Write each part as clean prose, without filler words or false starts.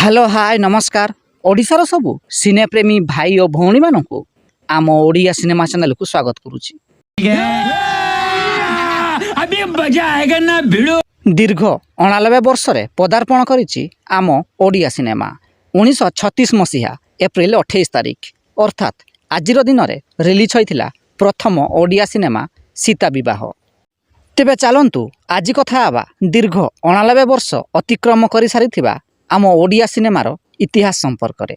Hello hi नमस्कार ओडिशार सबु सिनेप्रेमी भाई और भौणी मानू आम ओडिया सिनेमा चैनल को स्वागत करुच्ची। दीर्घ 89 वर्ष पदार्पण करिछि आम ओडिया सिनेमा 1936 मसीहा एप्रिल 28 तारिख अर्थात आजिर दिन में रिलीज होइथिला प्रथम ओडिया सिनेमा सीता विवाह। तेबे चलतु आज कथा आवा दीर्घ 89 वर्ष अतिक्रम कर सारिथिबा आम ओडिया सिनेमार इतिहास संपर्क में।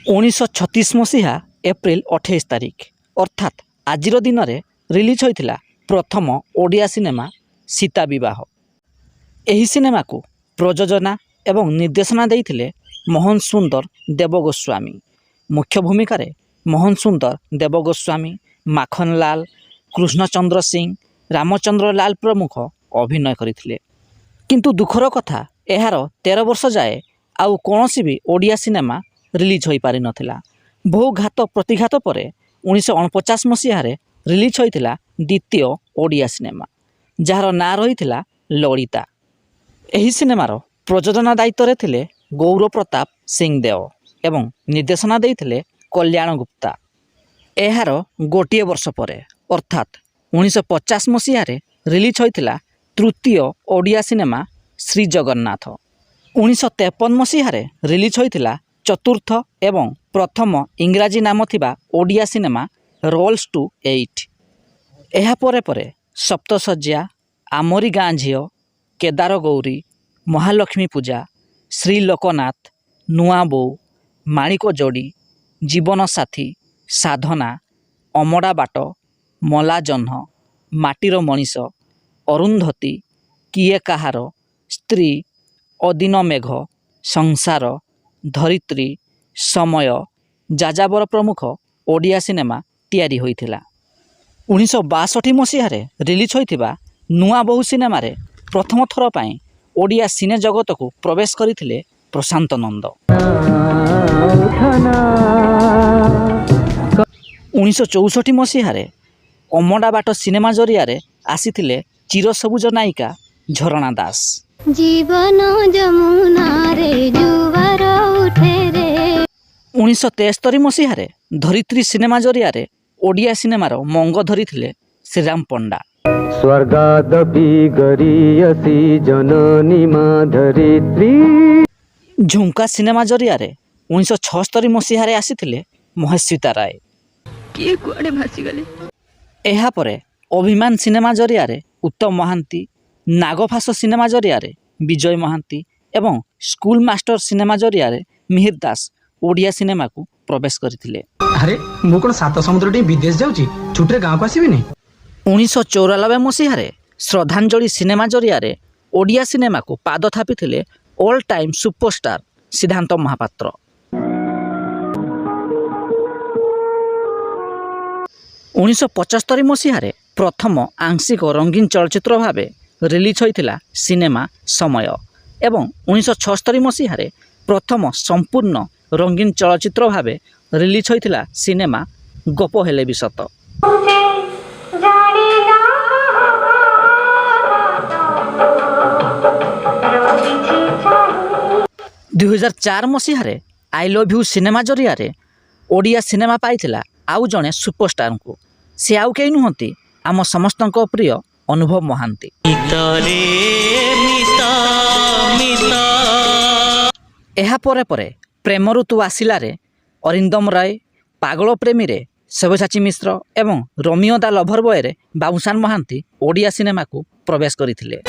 1936 मसीहा एप्रिल 28 तारिख अर्थात आजिर दिन में रिलीज होइथिला प्रथम ओडिया सिनेमा सीता विवाह। एही सिनेमा को प्रयोजना एवं निर्देशना देइथिले मोहन सुंदर देवगोस्वामी। मुख्य भूमिका रे मोहन सुंदर देवगोस्वामी, माखन लाल, कृष्णचंद्र सिंह, रामचंद्र लाल प्रमुख अभिनय करथिले। किंतु दुखर कथा एहार 13 वर्ष जाए आउ कौनसी भी ओडिया सिनेमा रिलीज हो पारि नथिला। बहु घात प्रतिघात पर 1949 मसीह रिलीज होइथिला द्वितीय ओडिया सिनेमा जार ना रहिथिला ललिता। एही सिनेमार प्रयोजना दायित्व रे थिले गौर प्रताप सिंहदेव एवं निर्देशना देइथिले कल्याण गुप्ता। एहार गोटे वर्ष पर अर्थात 1950 मसीह रिलीज होइथिला तृतीय ओडिया सिनेमा श्री जगन्नाथ। 1953 मसीह रिलीज होइथिला चतुर्थ एवं प्रथम इंग्राजी नाम थिबा ओडिया सिनेमा रोल्स टू 8। एहा परे परे सप्तशଯ୍ୟା, आमरी गाँ झील, केदार गौरी, महालक्ष्मी पूजा, श्री लोकनाथ, नुआ बोऊ, माणिक जोड़ी, जीवन साथी, साधना, अमड़ा बाट, मला जह्न, माटीर मनीष, अरुंधती, किए काहार, स्त्री, अदिन मेघ, संसार, धरित्री, समय, जाजाबर प्रमुख ओडिया सिनेमा तैयारी होइथिला। 1962 मसीह रिलीज होइथिबा नुआ बोहू सिनेमा रे प्रथम थर पाई ओडिया सिने जगत को प्रवेश करथिले प्रशांत नंद। 1964 मसीह अमड़ा बाट सिनेमा जरिया आसीथिले चिर सबुज नायिका झरणा दास। जीवन जमुना रे जुवार उठे रे। 1973 मसीह धरित्री सिनेमा जरिया ओडिया सिनेमार मंग धरिथिले श्रीराम पंडा। स्वर्गादपि गरियसी जननी मा धरित्री। झुमका सिनेमा जरिया 1976 मसीह आसीथिले महेश्विता राय। किए कुआडे भासी गले। एहा परे अभिमान सिनेमा जरिया उत्तम महांती, नागफास सिनेमा जरिया विजय महांती एवं स्कूल मास्टर सिनेमा जरिया मिहिर दास ओडिया सिनेमा को प्रवेश करथिले। अरे मु कोन सात समुद्र टी विदेश जाउची छुट्रे गांव को आसीबिनी। 1994 मसीह श्रद्धांजलि सिनेमा जरिया ओडिया सिनेमा को पाद थापिथिले ऑल टाइम सुपरस्टार सिद्धांत महापात्र। 1975 मसीह प्रथम आंशिक रंगीन चलचित्र भाव रिलीज होइथिला सिनेमा समय एवं 1976 मसीह प्रथम संपूर्ण रंगीन चलचित्र भाव रिलीज होइथिला सिनेमा गप हेले भी सत। 2004 मसीह आई लव यू सिनेमा जरिया ओडिया सिनेमा पाइथिला आउ जड़े सुपरस्टार को। से आउ कई नुहति आम समस्त प्रिय अनुभव महांती। एहा परे परे प्रेम ऋतु आसिला अरिंदम राय, पागल प्रेमी रे सब्यसाची मिश्र एवं रोमियो दा लभर बॉय रे बाबूशान महांती ओडिया सिनेमा को प्रवेश करथिले।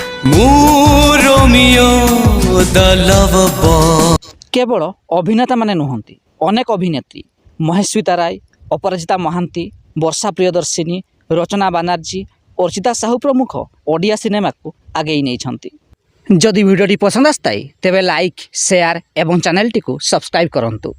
केवल अभिनेता माने नुहंती अनेक अभिनेत्री महेश्विता राय, अपराजिता महांती, वर्षा प्रियदर्शिनी, रचना बानार्जी, अर्चिता साहू प्रमुख ओडिया सिनेमा को आगे नहीं छंती। जदि वीडियोटी पसंद आसताई तेबे लाइक, शेयर एवं चैनल टी को सब्सक्राइब करंतु।